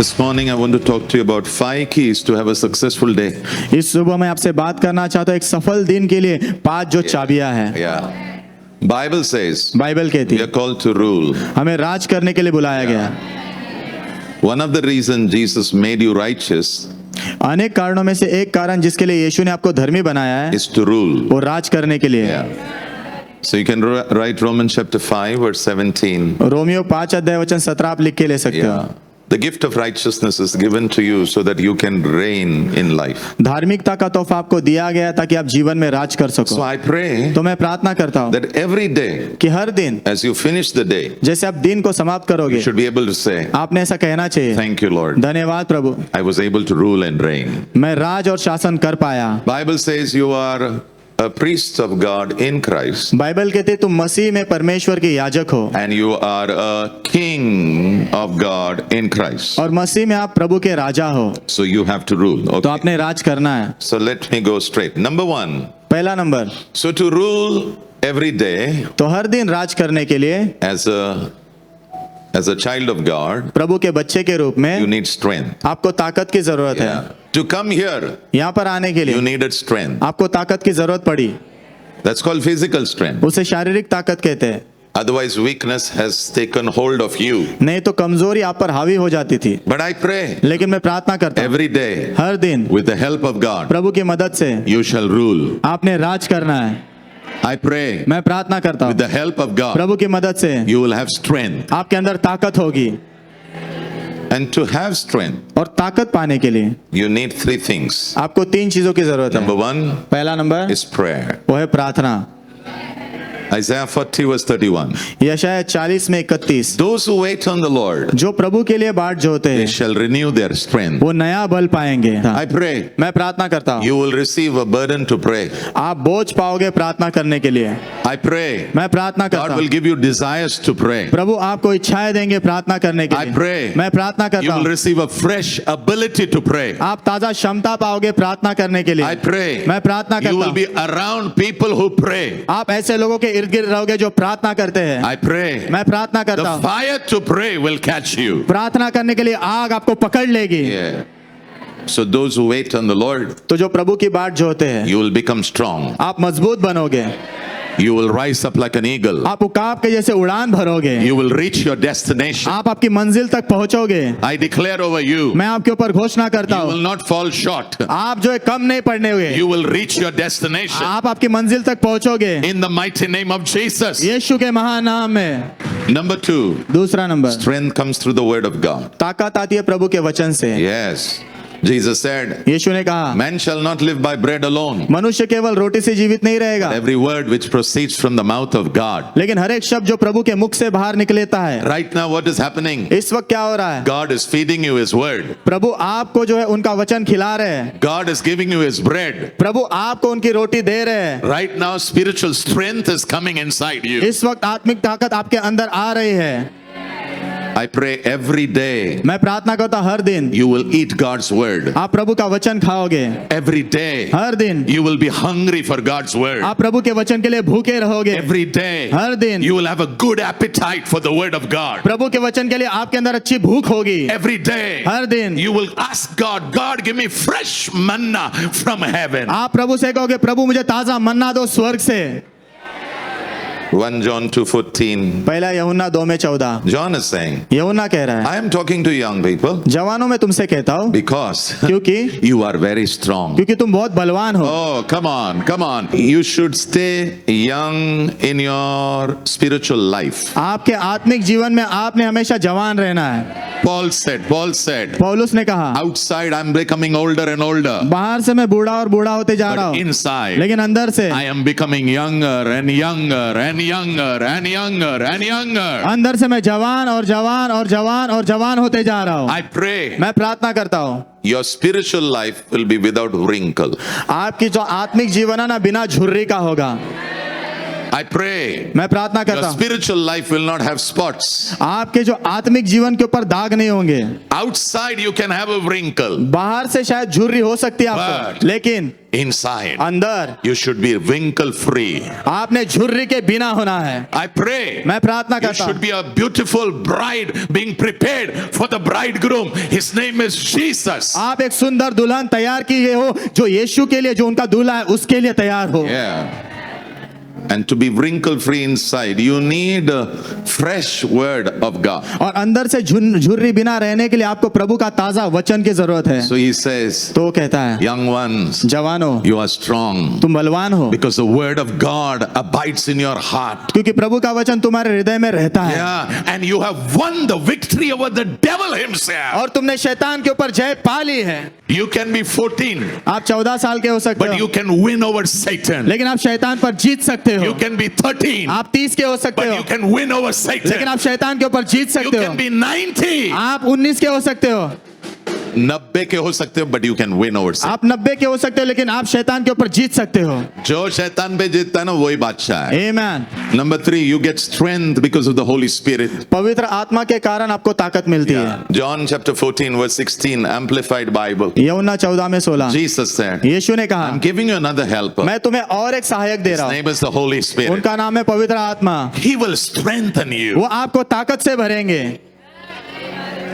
This morning I want to talk to you about 5 keys to have a successful day. इस सुबह मैं आपसे बात करना चाहता हूँ एक सफल दिन के लिए 5 जो चाबियां हैं। Yeah. Bible says बाइबल कहती we है are called to rule. हमें राज करने के लिए बुलाया गया। One of the reasons Jesus made you righteous अनेक कारणों में से एक कारण जिसके लिए यीशु ने आपको धर्मी बनाया है is to rule. वो राज करने के लिए है। So you can write Romans chapter 5 verse 17. Romeo 5 अध्याय वचन 17 आप लिख के ले सकते हो। The gift of righteousness is given to you so that you can reign in life. धार्मिकता का तोहफा आपको दिया गया ताकि आप जीवन में राज कर So सको। I pray तो मैं प्रार्थना करता हूँ that every day कि हर दिन as you finish the day, जैसे आप दिन को समाप्त करोगे you should be able to say, आपने ऐसा कहना चाहिए, thank you Lord, धन्यवाद प्रभु, I was able to rule and reign. मैं राज और शासन कर पाया। Bible says you are a priest of God in Christ Bible कहते है तुम मसीह में परमेश्वर के याजक हो and you are a king of God in Christ. और मसीह में आप प्रभु के राजा हो, So you have to rule. तो Okay. आपने राज करना है। So let me go straight. Number 1. पहला number, So to rule every day तो हर दिन राज करने के लिए as a child of God, प्रभु के बच्चे के रूप you में need strength. आपको ताकत की जरूरत है। To come here, यहाँ पर आने के you लिए needed strength. आपको ताकत की जरूरत पड़ी, That's called physical strength. उसे शारीरिक ताकत कहते हैं। Otherwise, weakness has taken hold of you. नहीं तो कमजोरी आप पर हावी हो जाती थी। But I pray लेकिन मैं प्रार्थना करता हूँ every day, हर दिन with the help of God, प्रभु की मदद से you shall rule. आपने राज करना है। I pray मैं प्रार्थना करता with हूँ the help of God, प्रभु की मदद से you will have strength. आपके अंदर ताकत होगी। And to have strength, और ताकत पाने के लिए you need 3 things. आपको 3 चीजों की जरूरत है। Number 1 पहला नंबर is prayer. वो है प्रार्थना। Isaiah 40 verse 31. यशायाह 40 में 31, Those who wait on the Lord, जो प्रभु के लिए बाट जोते they हैं shall renew their strength. वो नया बल पाएंगे। I pray मैं प्रार्थना करता हूँ you will receive a burden to pray. आप बोझ पाओगे प्रार्थना करने के लिए। I pray मैं प्रार्थना करता God will हूँ give you desires to pray. प्रभु आपको इच्छाएं देंगे प्रार्थना करने के I लिए। pray मैं प्रार्थना you करता will हूँ receive a fresh ability to pray. आप ताजा क्षमता पाओगे प्रार्थना करने के लिए। I pray मैं प्रार्थना you करता will हूँ be around people who pray. आप ऐसे लोगों के इर्द गिर्द रहोगे जो प्रार्थना करते हैं। I pray मैं प्रार्थना करता the हूँ fire to pray will catch you. प्रार्थना करने के लिए आग आपको पकड़ लेगी। Yeah. So those who wait on the Lord, तो जो प्रभु की बाट जोते हैं you will become strong. आप मजबूत बनोगे, You will rise up like an eagle. आप उकाब के जैसे उड़ान भरोगे, You will reach your destination. आप आपकी मंजिल तक पहुंचोगे। I declare over you, मैं आपके ऊपर घोषणा करता you हूँ will not fall short. आप जो है कम नहीं पड़ने हुए, You will reach your destination. आप आपकी मंजिल तक पहुंचोगे In the mighty name of Jesus. यीशु के महान नाम में। Number 2, दूसरा number, strength comes through the word of God. ताकत आती है प्रभु के वचन से। Yes. Jesus said, यीशु ने कहा man shall not live by bread alone. मनुष्य केवल रोटी से जीवित नहीं रहेगा, Every word which proceeds from the mouth of God. लेकिन हर एक शब्द जो प्रभु के मुख से बाहर निकलेता है। Right now, what is happening? इस वक्त क्या हो रहा है? God is feeding you His word. प्रभु आपको जो है उनका वचन खिला रहे हैं, God is giving you His bread. प्रभु आपको उनकी रोटी दे रहे हैं। Right now, spiritual strength is coming inside you. इस वक्त आत्मिक ताकत आपके अंदर आ रही है। I pray every day मैं प्रार्थना करता हूं हर दिन you will eat God's word. आप प्रभु का वचन खाओगे। Every day हर दिन you will be hungry for God's word. आप प्रभु के वचन के लिए भूखे रहोगे। Every day हर दिन you will have a good appetite for the word of God. प्रभु के वचन के लिए आपके अंदर अच्छी भूख होगी। Every day हर दिन you will ask God, God give me fresh manna from heaven. आप प्रभु से कहोगे प्रभु मुझे ताजा मन्ना दो स्वर्ग से। 1 John 2:14. पहला यूहन्ना 2 में 14, John is saying, यूहन्ना कह रहा है I am talking to young people जवानों में तुमसे कहता हूँ because क्योंकि you are very strong. क्योंकि तुम बहुत बलवान हो। Oh, come on, come on. You should stay young in your spiritual life. आपके आत्मिक जीवन में आपने हमेशा जवान रहना है। Paul said, पौलुस ने कहा outside I'm becoming older and older. बाहर से मैं बूढ़ा और बूढ़ा होते जा रहा But हूँ, inside लेकिन अंदर से I am becoming younger and younger and younger and younger and younger. अंदर से मैं जवान और जवान और जवान और जवान होते जा रहा हूँ। I pray मैं प्रार्थना करता हूँ your spiritual life will be without wrinkle. आपकी जो आत्मिक जीवन है ना बिना झुर्री का होगा। I pray मैं प्रार्थना your करता हूँ spiritual life will not have spots. आपके जो आत्मिक जीवन के ऊपर दाग नहीं होंगे। Outside you can have a wrinkle, बाहर से शायद झुर्री हो सकती है आपको, But- लेकिन inside अंदर you should be wrinkle free. आपने झुर्री के बिना होना है। I pray मैं प्रार्थना you करता should हूँ be a beautiful bride being prepared for the bridegroom. His name is Jesus. आप एक सुंदर दुल्हन तैयार किए हो जो यीशु के लिए, जो उनका दूल्हा है उसके लिए तैयार हो। Yeah. And to be wrinkle free inside, you need a fresh word of God. और अंदर से झुर्री बिना रहने के लिए आपको प्रभु का ताजा वचन की जरूरत है। So he says, तो वो कहता है, young ones, जवानों you are strong तुम बलवान हो because the word of God abides in your heart. क्योंकि प्रभु का वचन तुम्हारे हृदय में रहता है। Yeah, and you have won the victory over the devil himself. और तुमने शैतान के ऊपर जय पा ली है। You can be 14, आप 14 साल के हो सकते but हो, you can win over Satan. लेकिन आप शैतान पर जीत सकते हो। You can be 13, आप 30 के हो सकते but हो, you can win over लेकिन Satan. आप शैतान के ऊपर जीत You सकते हो। can be 90, आप 19 के हो सकते हो, 90 के हो सकते हो, but you can win over Satan. आप 90 के हो सकते हो, लेकिन आप शैतान के ऊपर जीत सकते हो। जो शैतान पे जीतता है ना वही बादशाह है. आमीन। Number 3, you get strength because of the Holy Spirit. पवित्र आत्मा के कारण आपको ताकत मिलती है। John chapter 14 verse 16, Amplified Bible. यूहन्ना 14 में 16 Jesus said, यीशु ने कहा, I'm giving you another helper. मैं तुम्हें और एक सहायक दे His रहा हूँ, name is the Holy Spirit. उनका नाम है पवित्र आत्मा। He will strengthen you. वो आपको ताकत से भरेंगे।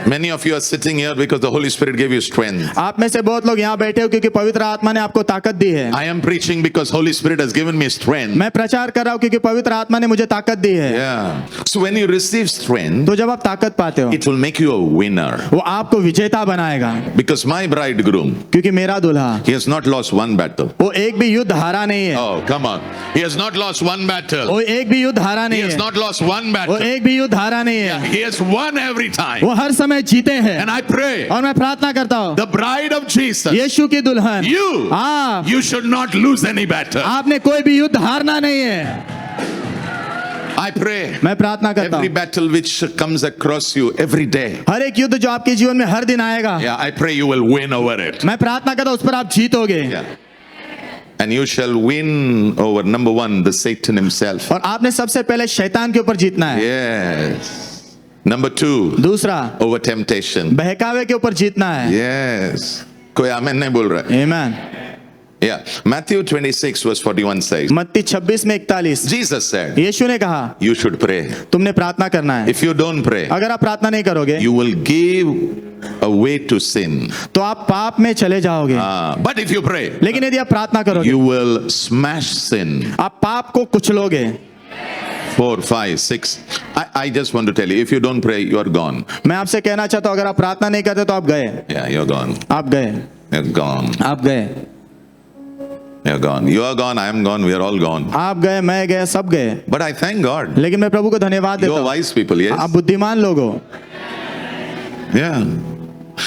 Many of you are sitting here because the Holy Spirit gave you strength. आप में से बहुत लोग यहाँ बैठे हो क्योंकि पवित्र आत्मा ने आपको ताकत दी है। I am preaching because Holy Spirit has given me strength. मैं प्रचार कर रहा हूँ क्योंकि पवित्र आत्मा ने मुझे ताकत दी है। Yeah. So when you receive strength, तो जब आप ताकत पाते हो, it will make you a winner. वो आपको विजेता बनाएगा। Because my bridegroom, क्योंकि मेरा दूल्हा, he has not lost one battle. वो एक भी युद्ध हारा नहीं है। Oh, come on. He has not lost one battle. वो एक भी युद्ध हारा He नहीं has है। not lost one वो battle. एक भी युद्ध हारा नहीं है। He has won every time. वो हर समय जीते हैं। And I pray, और मैं प्रार्थना करता हूँ, the bride of Jesus, यीशु की दुल्हन, you, आप, you should not lose any battle. आपने कोई भी युद्ध हारना नहीं है। I pray, मैं प्रार्थना करता every हूँ, battle which comes across you every day, हर एक युद्ध जो आपके जीवन में हर दिन आएगा, yeah, I pray you will win over it. मैं प्रार्थना करता हूँ उस पर आप जीतोगे। Yeah. And you shall win over, number 1, the Satan himself. और आपने सबसे पहले शैतान के ऊपर जीतना है। Yes. Number 2, दूसरा, over temptation. बहकावे के ऊपर जीतना है। Yes. कोई आमेन नहीं बोल रहा है. आमीन। Yeah. Matthew 26 verse 41 says, मत्ती 26 में 41, Jesus said, यीशु ने कहा, you should pray. तुमने प्रार्थना करना है। If you don't pray, अगर आप प्रार्थना नहीं करोगे you will give a way to sin. तो आप पाप में चले जाओगे, But if you pray, लेकिन यदि आप प्रार्थना करोगे you will smash sin. आप पाप को कुचलोगे। 4, 5, 6. I just want to tell you, if you don't pray, you are gone. मैं आपसे कहना चाहता हूँ, अगर आप प्रार्थना नहीं करते तो आप गए, Yeah, you're gone. आप गए, You're gone. आप गए, You're gone. You are gone. I am gone. We are all gone. आप गए, मैं गए, सब गए। But I thank God. लेकिन मैं प्रभु को धन्यवाद You देता are हूँ, wise people, yes? आप बुद्धिमान लोग हो। Yeah.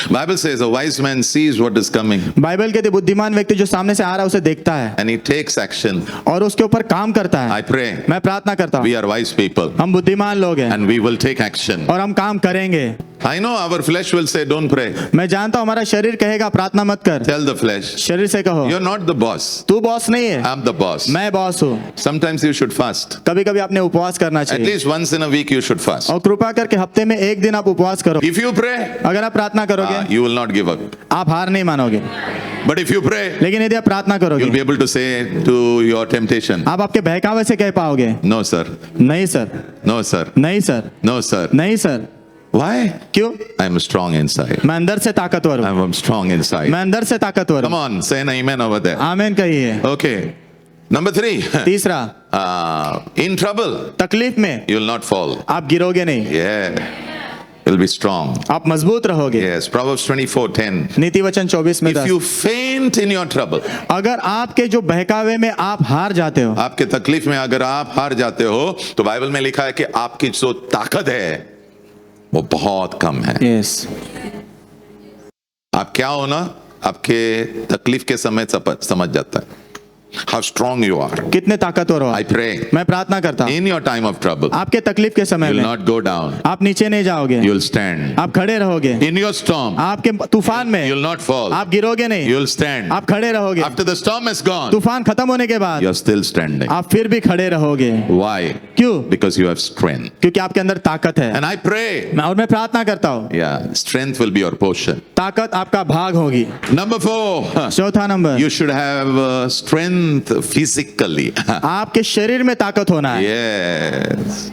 Bible says a wise man sees what is coming Bible कहती है बुद्धिमान व्यक्ति जो सामने से आ रहा है उसे देखता है and he takes action. और उसके ऊपर काम करता है। I pray मैं प्रार्थना करता हूँ, we are wise people हम बुद्धिमान लोग हैं and we will take action. और हम काम करेंगे। I know our flesh will say don't pray. मैं जानता हूँ हमारा शरीर कहेगा प्रार्थना मत कर। Tell the flesh, शरीर से कहो, you're not the boss. तू बॉस नहीं है, I'm the boss. मैं बॉस हूँ। Sometimes you should fast. कभी कभी आपने उपवास करना At चाहिए least once in a week you should fast. और कृपा करके हफ्ते में एक दिन आप उपवास करो। If you pray, अगर आप प्रार्थना करोगे you will not give up. आप हार नहीं मानोगे, But if you pray, लेकिन यदि आप प्रार्थना you'll करोगे be able to say to your temptation, आप आपके बहकावे से कह पाओगे, no sir, नहीं सर, no sir, नहीं सर, no sir. नहीं सर। Why? क्यों? I'm strong inside. मैं अंदर से ताकतवर हूँ, I'm strong inside. मैं अंदर से ताकतवर Come हूँ। on, say an amen over there. आमीन कहिए। Okay. Number 3. तीसरा, In trouble, तकलीफ में you'll not fall. आप गिरोगे नहीं, Yeah. You'll be strong. आप मजबूत रहोगे। Yes. Proverbs 24:10. नीति वचन 24 में If 10, you faint in your trouble, अगर आपके जो बहकावे में आप हार जाते हो, आपके तकलीफ में अगर आप हार जाते हो तो बाइबल में लिखा है कि आपकी जो ताकत है वो बहुत कम है। यस, आप क्या हो ना, आपके तकलीफ के समय समझ जाता है। how strong you are. कितने ताकतवर हो I आप। pray मैं प्रार्थना करता हूँ in your time of trouble, आपके तकलीफ के समय you'll में not go down. आप नीचे नहीं जाओगे, You'll stand. आप खड़े रहोगे। In your storm, आपके तूफान में you'll not fall. आप गिरोगे नहीं, You'll stand. आप खड़े रहोगे। After the storm is gone, तूफान खत्म होने के बाद you're still standing. आप फिर भी खड़े रहोगे। Why? क्यों? Because you have strength. क्योंकि आपके अंदर ताकत है। And I pray, और मैं प्रार्थना करता हूँ yeah, strength will be your portion. ताकत आपका भाग होगी। Number 4, चौथा number, you should have strength physically. आपके शरीर में ताकत होना है। Yes.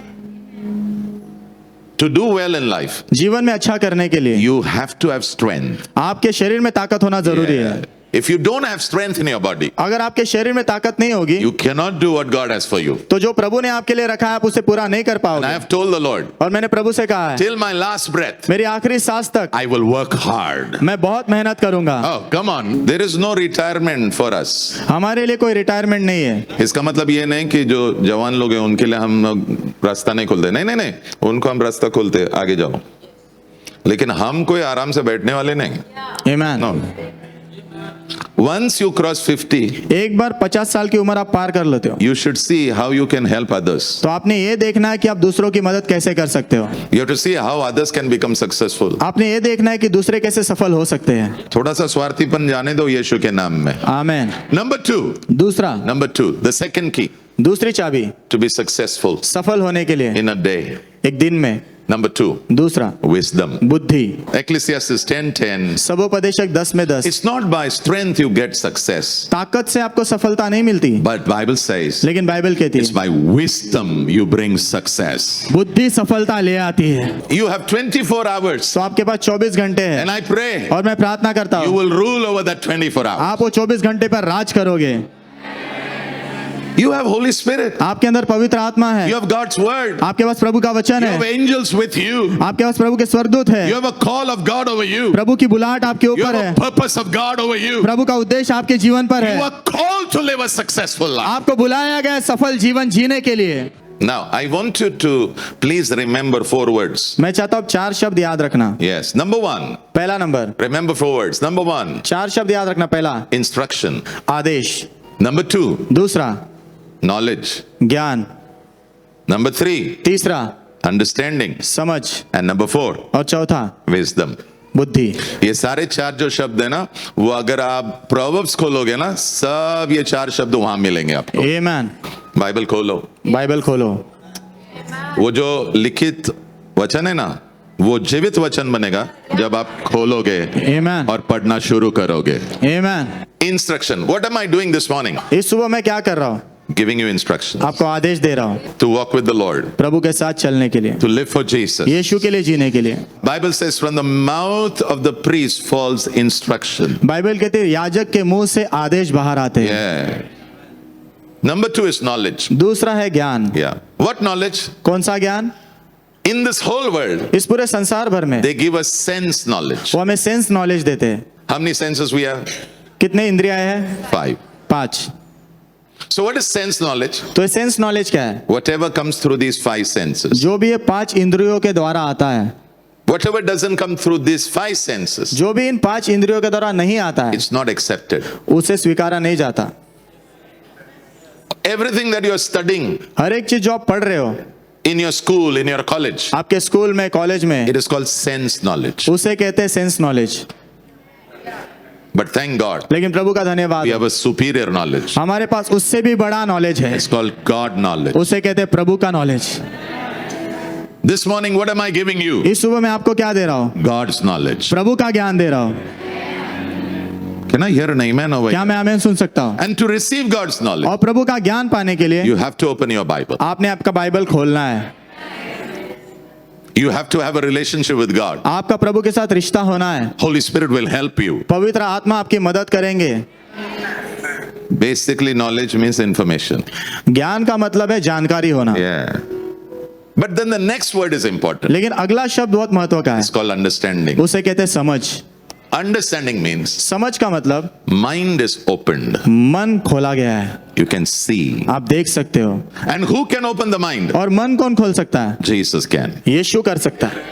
To do well in life, जीवन में अच्छा करने के लिए you have to have strength. आपके शरीर में ताकत होना जरूरी है। Yeah. If you don't have strength in your body, अगर आपके शरीर में ताकत नहीं होगी you cannot do what God has for you. तो जो प्रभु ने आपके लिए रखा है आप उसे पूरा नहीं कर And I पाओगे। have told the Lord, और मैंने प्रभु से कहा है till my last breath, मेरी आखिरी सांस तक I will work hard. मैं बहुत मेहनत करूंगा। Oh, come on. There is no retirement for us. हमारे लिए कोई रिटायरमेंट नहीं है। इसका मतलब ये नहीं कि जो जवान लोग हैं उनके लिए हम लोग रास्ता नहीं खोलते, नहीं नहीं नहीं, उनको हम रास्ता खोलते, आगे जाओ। लेकिन हम कोई आराम से बैठने वाले नहीं। आमीन। No. Once you cross 50, एक बार 50 साल की उम्र आप पार कर लेते हो you should see how you can help others. तो आपने ये देखना है कि आप दूसरों की मदद कैसे कर सकते हो। You have to see how others can become successful. आपने ये देखना है कि दूसरे कैसे सफल हो सकते हैं। थोड़ा सा स्वार्थीपन जाने दो यीशु के नाम में। आमीन। Number 2, दूसरा, the second key दूसरी चाबी to be successful सफल होने के लिए in a day. एक दिन में। Number 2, दूसरा, wisdom. बुद्धि। Ecclesiastes 10:10. सबोपदेशक 10 It's not by strength you get success, ताकत से आपको सफलता नहीं मिलती, but Bible says लेकिन बाइबल कहती it's है by wisdom you bring success. बुद्धि सफलता ले आती है। You have 24 hours, तो आपके पास 24 घंटे and हैं I pray और मैं प्रार्थना करता you हूँ will rule over that 24 hours. आप वो 24 घंटे पर राज करोगे। You have Holy Spirit. आपके अंदर पवित्र आत्मा है, You have God's word. आपके पास प्रभु का वचन You have है, angels with you. आपके पास प्रभु के स्वर्गदूत है, You have a call of God over you. प्रभु की बुलाहट आपके You ऊपर have है, a purpose of God over you. प्रभु का उद्देश्य आपके जीवन पर You है। are called to live a successful life. आपको बुलाया गया है सफल जीवन जीने के लिए। Now, I want you to please remember 4 words. मैं चाहता हूँ 4 शब्द याद रखना। Yes. Number 1, पहला नंबर, remember 4 words. Number 1, 4 शब्द याद रखना। पहला, instruction. आदेश। Number 2, दूसरा, knowledge. ज्ञान। Number 3, तीसरा, understanding. समझ। And number 4, और चौथा, wisdom. बुद्धि। ये सारे 4 जो शब्द है ना, वो अगर आप प्रोवर्ब्स खोलोगे ना, सब ये 4 शब्द वहां मिलेंगे आपको। आमीन। बाइबल खोलो, बाइबल खोलो। वो जो लिखित वचन है ना, वो जीवित वचन बनेगा जब आप खोलोगे आमीन। और पढ़ना शुरू करोगे। आमीन। Instruction. What am I doing this morning? इस सुबह मैं क्या कर रहा हूँ? Giving you instructions आपको आदेश दे रहा हूँ to walk with the Lord, प्रभु के साथ चलने के लिए, to live for Jesus. यीशु के लिए जीने के लिए। Bible says from the mouth of the priest falls instruction. Bible कहते हैं याजक के मुंह से आदेश बाहर आते हैं। Yeah. Number 2 is knowledge. दूसरा है ज्ञान। Yeah. What knowledge? कौन सा ज्ञान? In this whole world, इस पूरे संसार भर में they give us sense knowledge. वो हमें सेंस नॉलेज देते हैं। How many senses we have? कितने इंद्रियां हैं? 5. 5। So what is sense knowledge? तो सेंस नॉलेज क्या है? Whatever comes through these 5 senses. जो भी ये 5 इंद्रियों के द्वारा आता है, Whatever doesn't come through these 5 senses, जो भी इन 5 इंद्रियों के द्वारा नहीं आता है, it's not accepted. उसे स्वीकारा नहीं जाता। Everything that you are studying हर एक चीज जो आप पढ़ रहे हो in your school, in your college, आपके स्कूल में, कॉलेज में, it is called sense knowledge. उसे कहते हैं sense knowledge. But thank God, लेकिन प्रभु का धन्यवाद, we have a superior knowledge. हमारे पास उससे भी बड़ा नॉलेज है, It's called God knowledge. उसे कहते हैं प्रभु का knowledge. This morning, what am I giving you? इस सुबह मैं आपको क्या दे रहा हूँ? God's knowledge. प्रभु का ज्ञान दे रहा हूँ। Can I hear an amen over क्या here? मैं आमीन सुन सकता हूँ? And to receive God's knowledge, और प्रभु का ज्ञान पाने के लिए you have to open your Bible. आपने आपका बाइबल खोलना है। You have to have a relationship with God. आपका प्रभु के साथ रिश्ता होना है। Holy Spirit will help you. पवित्र आत्मा आपकी मदद करेंगे। Basically, knowledge means information. ज्ञान का मतलब है जानकारी होना। Yeah. But then the next word is important. लेकिन अगला शब्द बहुत महत्व का है, It's called understanding. उसे कहते हैं समझ। Understanding means समझ का मतलब mind is opened. मन खोला गया है, You can see. आप देख सकते हो। And who can open the mind? और मन कौन खोल सकता है? Jesus can. यीशु कर सकता है।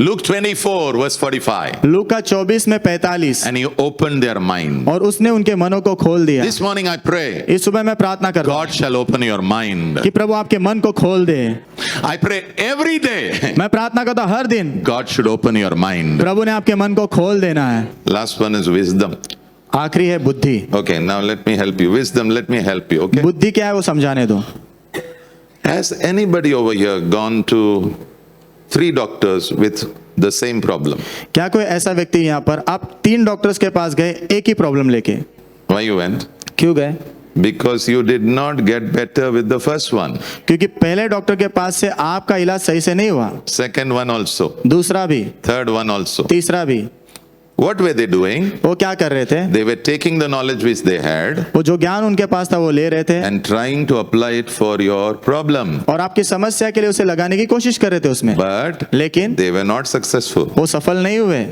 Luke 24 verse 45. लूका 24 में 45, And he opened their mind. और उसने उनके मनों को खोल दिया। This morning I pray, इस सुबह मैं प्रार्थना करता हूँ God shall open your mind. कि प्रभु आपके मन को खोल दे। I pray every day, मैं प्रार्थना करता हूँ हर दिन, God should open your mind. प्रभु ने आपके मन को खोल देना है। Last one is wisdom. आखिरी है बुद्धि। Okay, now let me help you. Wisdom, let me help you. Okay. बुद्धि क्या है वो समझाने दो। Has anybody over here gone to 3 doctors with the same problem? क्या कोई ऐसा व्यक्ति यहाँ पर, आप 3 डॉक्टर्स के पास गए एक ही प्रॉब्लम लेके, Why you went? क्यों गए? Because you did not get better with the first one. क्योंकि पहले डॉक्टर के पास से आपका इलाज सही से नहीं हुआ, Second one also. दूसरा भी, Third one also. तीसरा भी। What were they doing? वो क्या कर रहे थे? They were taking the knowledge which they had वो जो ज्ञान उनके पास था वो ले रहे थे and trying to apply it for your problem. और आपकी समस्या के लिए उसे लगाने की कोशिश कर रहे थे उसमें, But लेकिन they were not successful. वो सफल नहीं हुए।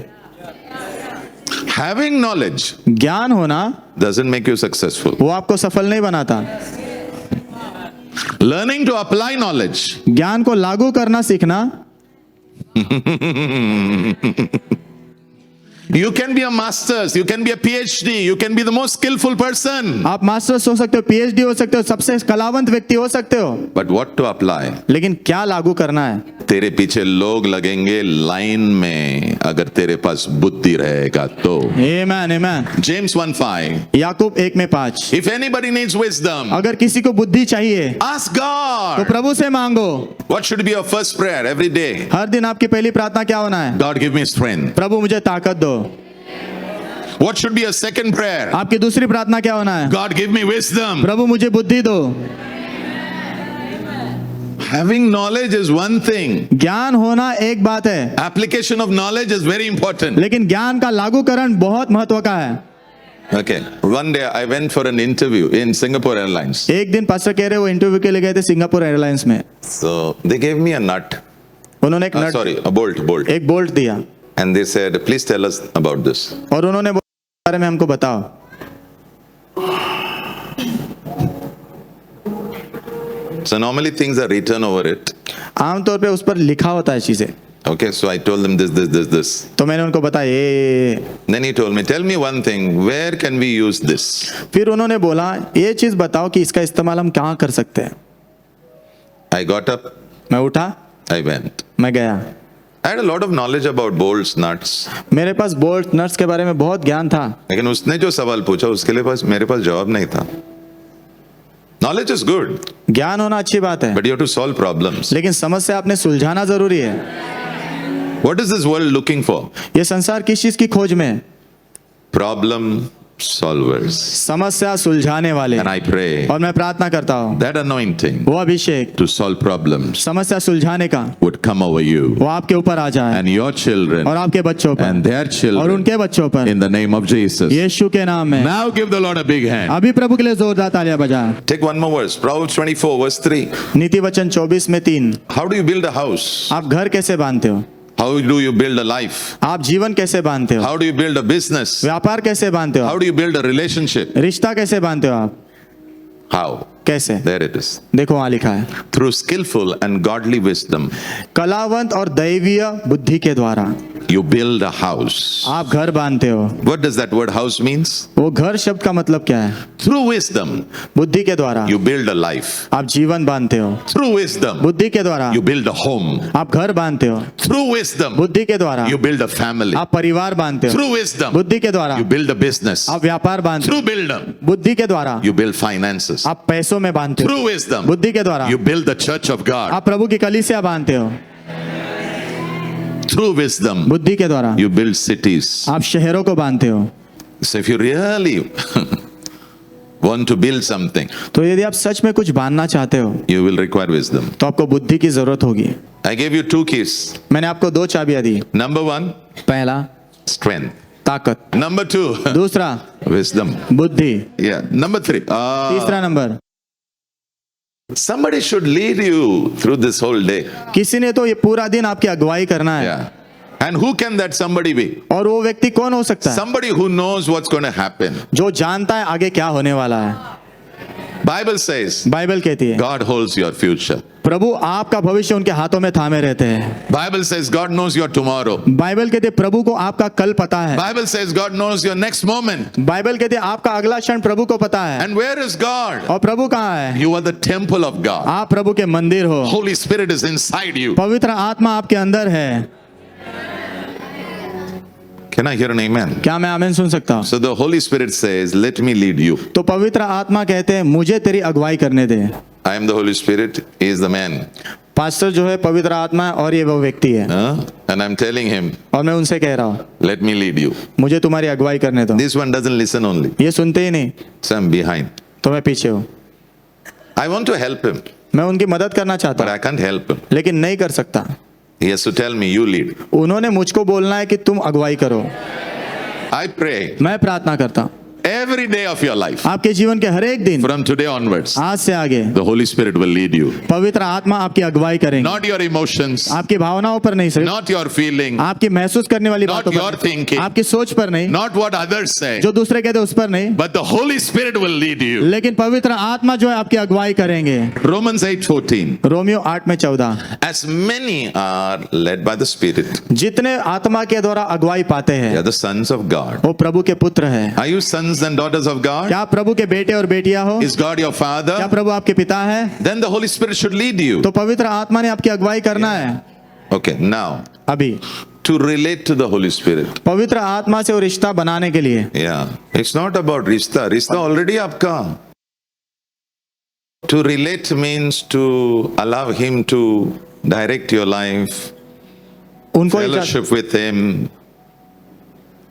Having knowledge ज्ञान होना doesn't make you successful. वो आपको सफल नहीं बनाता। Learning to apply knowledge ज्ञान को लागू करना सीखना, you can be a master's, you can be a PhD, you can be the most skillful person. आप मास्टर्स हो सकते हो, पीएचडी हो सकते हो, सबसे कलावंत व्यक्ति हो सकते हो, But what to apply? लेकिन क्या लागू करना है? तेरे पीछे लोग लगेंगे लाइन में अगर तेरे पास बुद्धि रहेगा तो। आमेन आमेन। James 1:5. Yakub 1:5, If anybody needs wisdom, अगर किसी को बुद्धि चाहिए ask तो God. प्रभु से मांगो। What should be your first prayer every day? हर दिन आपकी पहली प्रार्थना क्या होना है? God, give me strength. प्रभु मुझे ताकत दो। What should be your second prayer? आपकी दूसरी प्रार्थना क्या होना है? God, give me wisdom. प्रभु मुझे बुद्धि दो। Having knowledge is one thing. ज्ञान होना एक बात है, Application of knowledge is very important. लेकिन ज्ञान का लागूकरण बहुत महत्व का है। Okay. One day I went for an interview in Singapore Airlines. एक दिन पास्टर कह रहे वो इंटरव्यू के लिए गए थे सिंगापुर एयरलाइंस में। So they gave me a nut. उन्होंने एक नट, Sorry, a bolt. एक बोल्ट दिया And they said, please tell us about this. और उन्होंने बोला, इसके बारे में हमको बताओ। So normally things are written over it. आमतौर पे उस पर लिखा होता है चीजें। Okay, so I told them this. तो मैंने उनको बताया ये। Then he told me, tell me one thing, where can we use this? फिर उन्होंने बोला ये चीज बताओ कि इसका इस्तेमाल हम कहाँ कर सकते हैं। I got up, मैं उठा, I went. मैं गया। I had a lot of knowledge about bolts, nuts. मेरे पास बोल्ट नट्स के बारे में बहुत ज्ञान था, लेकिन उसने जो सवाल पूछा उसके लिए मेरे पास जवाब नहीं था. Knowledge is good, ज्ञान होना अच्छी बात है, but you have to solve problems. लेकिन समस्या आपने सुलझाना जरूरी है। What is this world looking for? ये संसार किस चीज की खोज में है? Problem solvers. समस्या सुलझाने वाले। And I pray और मैं प्रार्थना करता हूँ that anointing वो अभिषेक to solve problems समस्या सुलझाने का would come over you वो आपके ऊपर आ जाए and your children और आपके बच्चों पर and their और children उनके बच्चों पर in the name of Jesus. यीशु के नाम में। Now give the Lord a big hand. अभी प्रभु के लिए जोरदार तालियां बजा। Take one more verse. Proverbs 24 verse 3. नीति वचन 24:3, How do you build a house? आप घर कैसे बांधते हो? How do you build a life? आप जीवन कैसे बांधते हो? How do you build a business? व्यापार कैसे बांधते हो? How do you build a relationship? रिश्ता कैसे बांधते हो आप? How? कैसे? There it is. देखो वहां लिखा है, Through skillful and godly wisdom, कलावंत और दैवीय बुद्धि के द्वारा you build a house. आप घर बांधते हो। What does that word house means? वो घर शब्द का मतलब क्या है? Through wisdom, बुद्धि के द्वारा you build a life. आप जीवन बांधते हो। Through wisdom, बुद्धि के द्वारा you build a home. आप घर बांधते हो। Through wisdom, बुद्धि के द्वारा you build a family. आप परिवार बांधते हो। Through wisdom, बुद्धि के द्वारा you build a business. आप व्यापार बांधते Through हो। wisdom, बुद्धि के द्वारा you build finances. आप पैसों में बांधते हो। Through wisdom, बुद्धि के द्वारा you build the church of God. आप प्रभु की कलीसिया बांधते हो। Through wisdom, बुद्धि के द्वारा you build cities. आप शहरों को बांधते हो। So if you really want to build something, तो यदि आप सच में कुछ बांधना चाहते हो you will require wisdom. तो आपको बुद्धि की जरूरत होगी। I gave you 2 keys. मैंने आपको 2 चाबियां दी। Number 1, पहला strength. ताकत, Number 2, दूसरा wisdom. बुद्धि, Yeah. Number 3, तीसरा number somebody should lead you through this whole day. किसी ने तो ये पूरा दिन आपकी अगुवाई करना है। Yeah. And who can that somebody be? और वो व्यक्ति कौन हो सकता है? Somebody who knows what's going to happen. जो जानता है आगे क्या होने वाला है। Bible says बाइबल कहती है God holds your future. प्रभु आपका भविष्य उनके हाथों में थामे रहते हैं। Bible says God knows your tomorrow. Bible कहती है प्रभु को आपका कल पता है। Bible says God knows your next moment. Bible कहती है आपका अगला क्षण प्रभु को पता है। And where is God? और प्रभु कहाँ है? You are the temple of God. आप प्रभु के मंदिर हो। Holy Spirit is inside you. पवित्र आत्मा आपके अंदर है। Can I hear an amen? क्या मैं आमीन सुन सकता हूँ? So the Holy Spirit says, let me lead you. तो पवित्र आत्मा कहते हैं मुझे तेरी अगुवाई करने दे। I am the Holy Spirit. He is the man. Pastor जो है पवित्र आत्मा है और ये वो व्यक्ति है। And I'm telling him, और मैं उनसे कह रहा हूँ let me lead you. मुझे तुम्हारी अगुवाई करने दो। This one doesn't listen only. ये सुनते ही नहीं, So I'm behind. तो मैं पीछे हूँ। I want to help him, मैं उनकी मदद करना चाहता but हूँ I can't help him. लेकिन नहीं कर सकता। He has to tell me, you lead. उन्होंने मुझको बोलना है कि तुम अगुवाई करो। I pray मैं प्रार्थना करता हूँ every day of your life. आपके जीवन के हर एक दिन From today onwards, आज से आगे the Holy Spirit will lead you. पवित्र आत्मा आपकी अगुवाई करेंगे। Not your emotions, आपकी भावनाओं पर नहीं, सिर्फ not your feeling, आपकी महसूस करने वाली Not बातों your पर, thinking. आपकी सोच पर नहीं, not what others say, जो दूसरे कहते हैं उस पर नहीं, but the Holy Spirit will lead you. लेकिन पवित्र आत्मा जो है आपकी अगुवाई करेंगे। Romans 8:14. Romeo 8:14 As many are led by the Spirit, जितने आत्मा के द्वारा अगुवाई पाते they हैं are the sons of God. वो प्रभु के पुत्र हैं। Are you sons and daughters of God? क्या आप प्रभु के बेटे और बेटियां हो? Is God your क्या Father? प्रभु आपके पिता है? Then the Holy Spirit should lead you. तो पवित्र आत्मा ने आपकी अगुवाई करना है। Okay, now अभी to relate to the Holy Spirit. पवित्र आत्मा से वो रिश्ता बनाने के लिए Yeah, it's not about rishta. Rishta already आपका. To relate means to allow Him to direct your life, उनको fellowship with Him.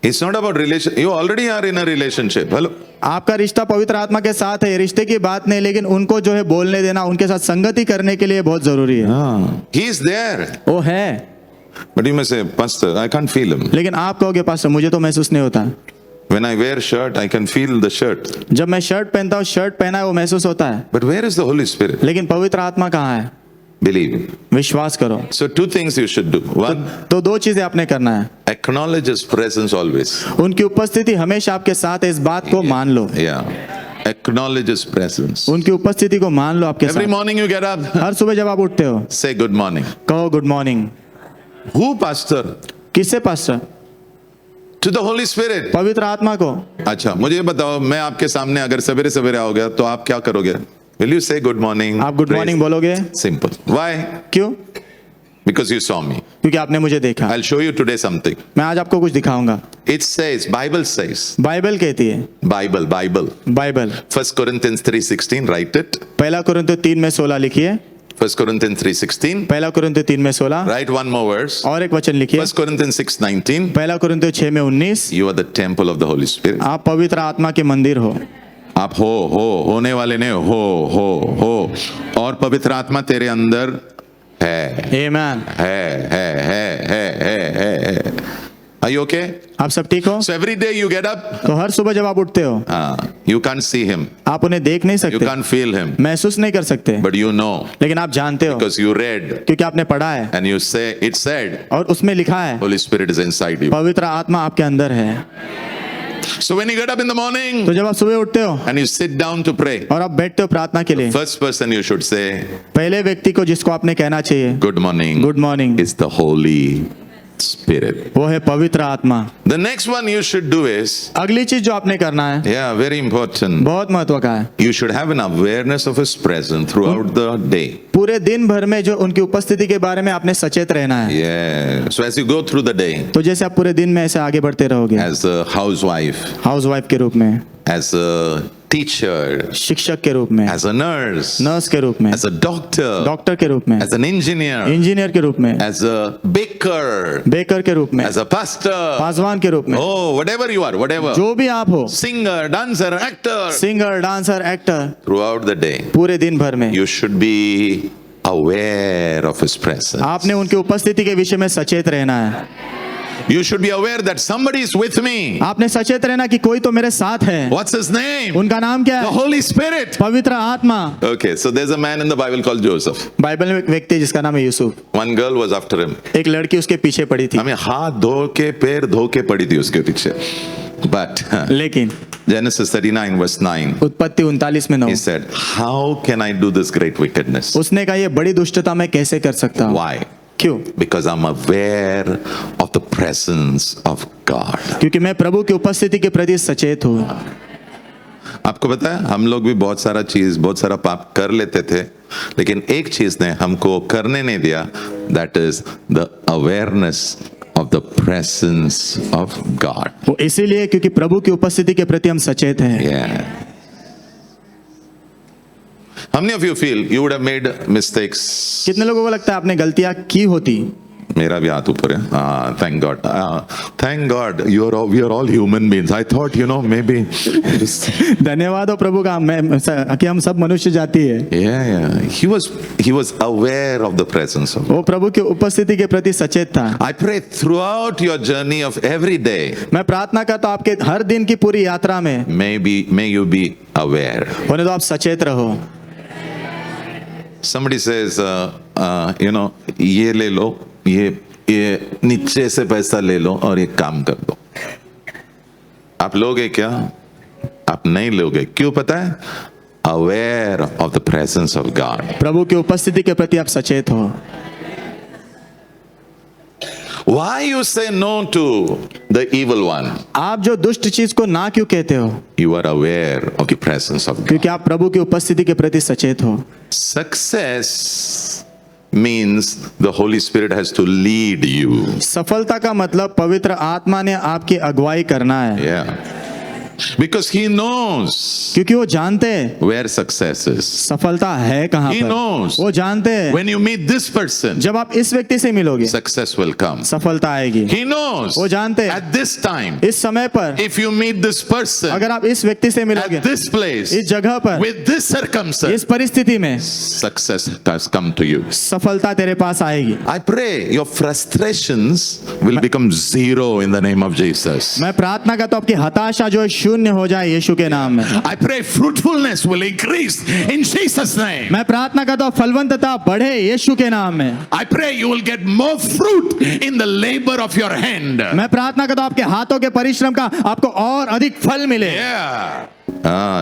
It's not about relation. You already are in a relationship. Hello. आपका रिश्ता पवित्र आत्मा के साथ है, रिश्ते की बात नहीं, लेकिन उनको जो है बोलने देना, उनके साथ संगति करने के लिए बहुत जरूरी है। He is there. वो है, But you may say, Pastor, I can't feel Him. लेकिन आप कहोगे पास्टर मुझे तो महसूस नहीं होता। When I wear shirt, I can feel the shirt. जब मैं शर्ट पहनता हूँ, शर्ट पहना है वो महसूस होता है, But where is the Holy Spirit? लेकिन पवित्र आत्मा कहाँ है? Believe. विश्वास करो। So two things you should do. One, तो दो चीजें आपने करना है। acknowledge His presence always. उनकी उपस्थिति हमेशा आपके साथ है, इस बात को मान लो। Yeah. Acknowledge His presence. उनकी उपस्थिति को मान लो आपके Every साथ। morning you get up, हर सुबह जब आप उठते हो say good morning. कहो गुड मॉर्निंग। Who, Pastor? किससे pastor? To the Holy Spirit. पवित्र आत्मा को। अच्छा, मुझे ये बताओ, मैं आपके सामने अगर सवेरे सवेरे आओगे तो आप क्या करोगे? Will you say good morning? आप गुड मॉर्निंग बोलोगे? Simple. Why? क्यों? Because you saw me. क्योंकि आपने मुझे देखा। I'll show you today something. मैं आज आपको कुछ दिखाऊंगा। It says, Bible says, Bible कहती है, Bible. Bible 1 Corinthians 3:16, write it. पहला कुरिन्थियों 3:16 लिखिए। 1 Corinthians 3:16. पहला कुरिन्थियों 3:16 Write one more verse. और एक वचन लिखिए। 1 Corinthians 6:19. पहला कुरिन्थियों 6:19 You are the temple of the Holy Spirit. आप पवित्र आत्मा के मंदिर हो। आप होने वाले नहीं हो और पवित्र आत्मा तेरे अंदर है। आमेन। है। Are you okay? आप सब ठीक हो? So every day you get up, तो हर सुबह जब आप उठते हो you can't see Him, आप उन्हें देख नहीं you सकते, can't feel Him, महसूस नहीं कर सकते, but you know लेकिन आप जानते हो because you read क्योंकि आपने पढ़ा है and you say it said और उसमें लिखा है Holy Spirit is inside you. पवित्र आत्मा आपके अंदर है। So when you get up in the morning तो जब आप सुबह उठते हो and you sit down to pray, और आप बैठते हो प्रार्थना के लिए, first person you should say पहले व्यक्ति को जिसको आपने कहना चाहिए good morning good morning, is the Holy Spirit. वो है पवित्र आत्मा। The next one you should do is, अगली चीज जो आपने करना है yeah, very important. बहुत महत्व का है, You should have an awareness of His presence throughout the day. पूरे दिन भर में जो उनकी उपस्थिति के बारे में आपने सचेत रहना है। Yeah. So as you go through the day, तो जैसे आप पूरे दिन में ऐसे आगे बढ़ते रहोगे, as a housewife, हाउसवाइफ के रूप में, as a teacher, शिक्षक के रूप में, as a nurse, नर्स के रूप में, as a doctor, डॉक्टर के रूप में, as an engineer, इंजीनियर के रूप में, as a baker, बेकर के रूप में, as a pastor, पासवान के रूप में, oh, whatever you are, whatever, जो भी आप हो, singer, dancer, actor, singer, dancer, actor, throughout the day, पूरे दिन भर में you should be aware of His presence. आपने उनकी उपस्थिति के विषय में सचेत रहना है। You should be aware that somebody is with me. आपने सचेत रहना कि कोई तो मेरे साथ है। What's his name? उनका नाम क्या The है? Holy Spirit. पवित्र आत्मा। Okay, so there's a man in the Bible called Joseph. Bible में एक व्यक्ति है जिसका नाम है Yusuf. One girl was after him. एक लड़की उसके पीछे पड़ी थी। हाथ धो के पैर धो के पड़ी थी उसके पीछे. But लेकिन Genesis 39 verse 9, उत्पत्ति 39 में 9 he said, how can I do this great wickedness? उसने कहा ये बड़ी दुष्टता मैं कैसे कर सकता हूँ? Why? क्यों? Because I'm aware of the presence of God. क्योंकि मैं प्रभु की उपस्थिति के प्रति सचेत हूँ। आपको पता है हम लोग भी बहुत सारा पाप कर लेते थे, लेकिन एक चीज ने हमको करने नहीं दिया, that is the awareness of the presence of God. वो इसीलिए क्योंकि प्रभु की उपस्थिति के प्रति हम सचेत हैं। How many of you feel you would have made mistakes? कितने लोगों को लगता है आपने गलतियां की होती? मेरा भी हाथ ऊपर है। Thank God. Thank God. We are all human beings. I thought, maybe. धन्यवाद हो प्रभु का कि हम सब मनुष्य जाति है। Yeah. He was aware of the presence of God. वो प्रभु की उपस्थिति के प्रति सचेत था। I pray throughout your journey of every day, मैं प्रार्थना करता हूँ आपके हर दिन की पूरी यात्रा में may you be aware. होने तो आप सचेत रहो। Somebody says, ये ले लो, ये नीचे से पैसा ले लो और ये काम कर दो। आप लोगे क्या? आप नहीं लोगे। क्यों पता है? Aware of the presence of God. प्रभु की उपस्थिति के प्रति आप सचेत हो। Why you say no to the evil one? आप जो दुष्ट चीज को ना क्यों कहते हो? You are aware of the presence of God. क्योंकि आप प्रभु की उपस्थिति के प्रति सचेत हो। Success means the Holy Spirit has to lead you. सफलता का मतलब पवित्र आत्मा ने आपकी अगुवाई करना है। Yeah. Because he knows क्योंकि वो जानते हैं where success is. सफलता है कहाँ He पर। knows वो जानते हैं when you meet this person, जब आप इस व्यक्ति से मिलोगे success will come. सफलता आएगी। He knows वो जानते हैं at this time, इस समय पर if you meet this person अगर आप इस व्यक्ति से मिलोगे at this place, इस जगह पर with this circumstance, इस परिस्थिति में success has come to you. सफलता तेरे पास आएगी। I pray your frustrations will become zero in the name of Jesus. मैं प्रार्थना करता हूँ आपकी हताशा जो है शून्य हो जाए यीशु के नाम में। I pray fruitfulness will increase in Jesus' name. मैं प्रार्थना करता हूँ फलवंतता बढ़े यीशु के नाम में। I pray you will get more fruit in the labor of your hand. मैं प्रार्थना करता हूँ आपके हाथों के परिश्रम का आपको और अधिक फल मिले। Yeah.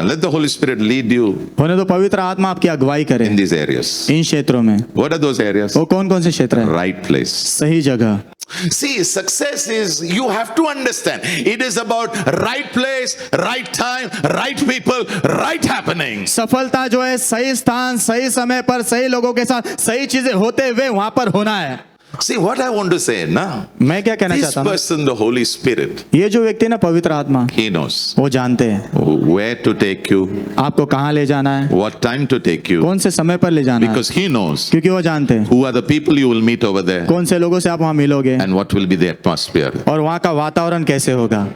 Let the Holy Spirit lead you होने तो पवित्र आत्मा आपकी अगुवाई करे in these areas. इन क्षेत्रों में। What are those areas? वो कौन कौन से क्षेत्र हैं? Right place. सही जगह। See, success is, you have to understand, it is about right place, right time, right people, right happening. सफलता जो है सही स्थान सही समय पर सही लोगों के साथ सही चीजें होते हुए वहां पर होना है। See, what I want to say now, मैं क्या कहना this चाहता हूँ? person, the Holy Spirit, ये जो व्यक्ति ना पवित्र आत्मा he knows वो जानते हैं where to take you, आपको कहाँ ले जाना है, what time to take you, कौन से समय पर ले जाना है, because he knows क्योंकि वो जानते हैं who are the people you will meet over there कौन से लोगों से आप वहां मिलोगे and what will be the atmosphere. और वहां का वातावरण कैसे होगा।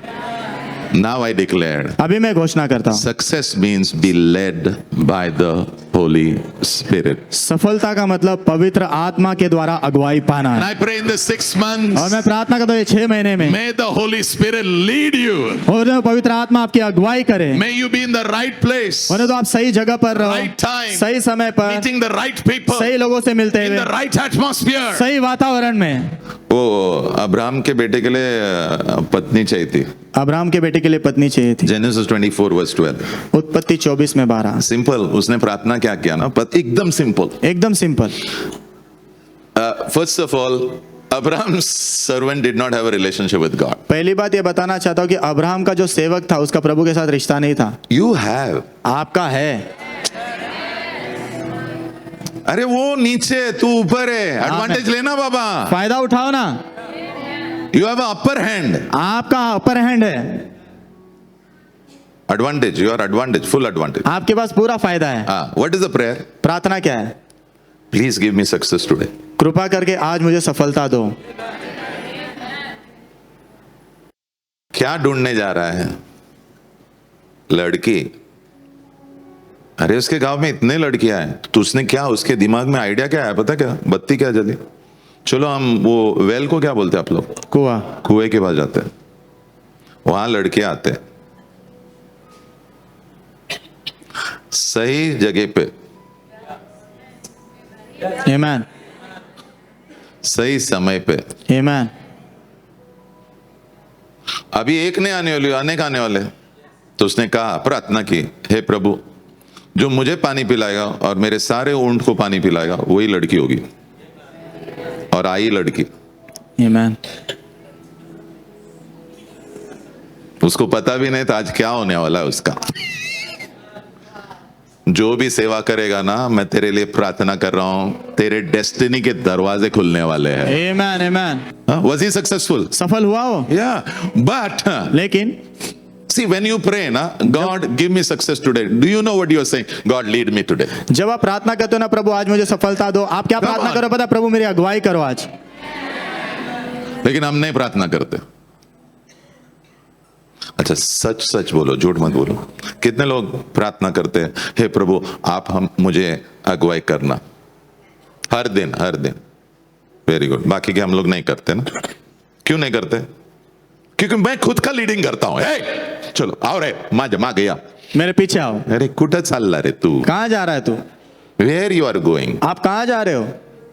Now I declare, अभी मैं घोषणा करता हूँ success means be led by the Holy Spirit. सफलता का मतलब पवित्र आत्मा के द्वारा अगुवाई पाना And है। I pray in the 6 months, और मैं प्रार्थना करता हूँ ये 6 महीने में may the Holy Spirit lead you. और पवित्र आत्मा आपकी अगुवाई करे। May you be in the right place, होने तो आप सही जगह पर रहो right time, सही समय पर meeting the right people, सही लोगों से मिलते in हुए the right atmosphere. सही वातावरण में। वो अब्राहम के बेटे के लिए पत्नी चाहिए थी। अब्राहम के बेटे के लिए पत्नी चाहिए थी। Genesis 24 verse 12. उत्पत्ति 24 में 12। सिंपल, उसने प्रार्थना क्या किया ना, एकदम सिंपल। एकदम simple. First of all, Abraham's servant did not have a relationship with God. पहली बात ये बताना चाहता हूँ कि अब्राहम का जो सेवक था उसका प्रभु के साथ रिश्ता नहीं था। You have. आपका है। अरे वो नीचे तू ऊपर है, एडवांटेज लेना बाबा। फायदा उठाओ ना। You have an upper hand. आपका अपर हैंड है। Advantage, your advantage, full advantage. आपके पास पूरा फायदा है। What is the prayer? प्रार्थना क्या है? Please give me success today. कृपा करके आज मुझे सफलता दो। क्या ढूंढने जा रहा है? लड़की। अरे उसके गांव में इतने लड़कियां हैं, तो उसने क्या, उसके दिमाग में आइडिया क्या है पता क्या? बत्ती क्या जली? चलो हम वो वेल को क्या बोलते हैं आप लोग? कुआं। कुएं के पास जाते हैं, वहां लड़के आते हैं, सही जगह पे, आमीन, सही समय पे। आमीन। अभी एक नहीं आने वाली, अनेक आने वाले। तो उसने कहा, प्रार्थना की, हे प्रभु, जो मुझे पानी पिलाएगा और मेरे सारे ऊंट को पानी पिलाएगा वही लड़की होगी। और आई लड़की। Amen. उसको पता भी नहीं था आज क्या होने वाला है उसका। जो भी सेवा करेगा ना, मैं तेरे लिए प्रार्थना कर रहा हूं, तेरे डेस्टिनी के दरवाजे खुलने वाले हैं। Amen. Amen. Was he successful? सफल हुआ वो? Yeah, but लेकिन see, when you pray ना, God give me success today. Do you know what you are saying? God lead me today. जब आप प्रार्थना करते हो ना, प्रभु आज मुझे सफलता दो, आप क्या Come प्रार्थना on. करो पता है? प्रभु मेरी अगुवाई करो आज। लेकिन हम नहीं प्रार्थना करते। अच्छा, सच सच बोलो, झूठ मत बोलो। कितने लोग प्रार्थना करते हैं, हे प्रभु आप मुझे अगुवाई करना, हर दिन हर दिन। Very good. बाकी के हम लोग नहीं करते ना। क्यों नहीं करते? क्योंकि मैं खुद का लीडिंग करता हूं। हे, चलो आओ रे, माँ गया, मेरे पीछे आओ। अरे कुठं चालला रे तू? कहाँ जा रहा है तू? Where you are going? आप कहाँ जा रहे हो?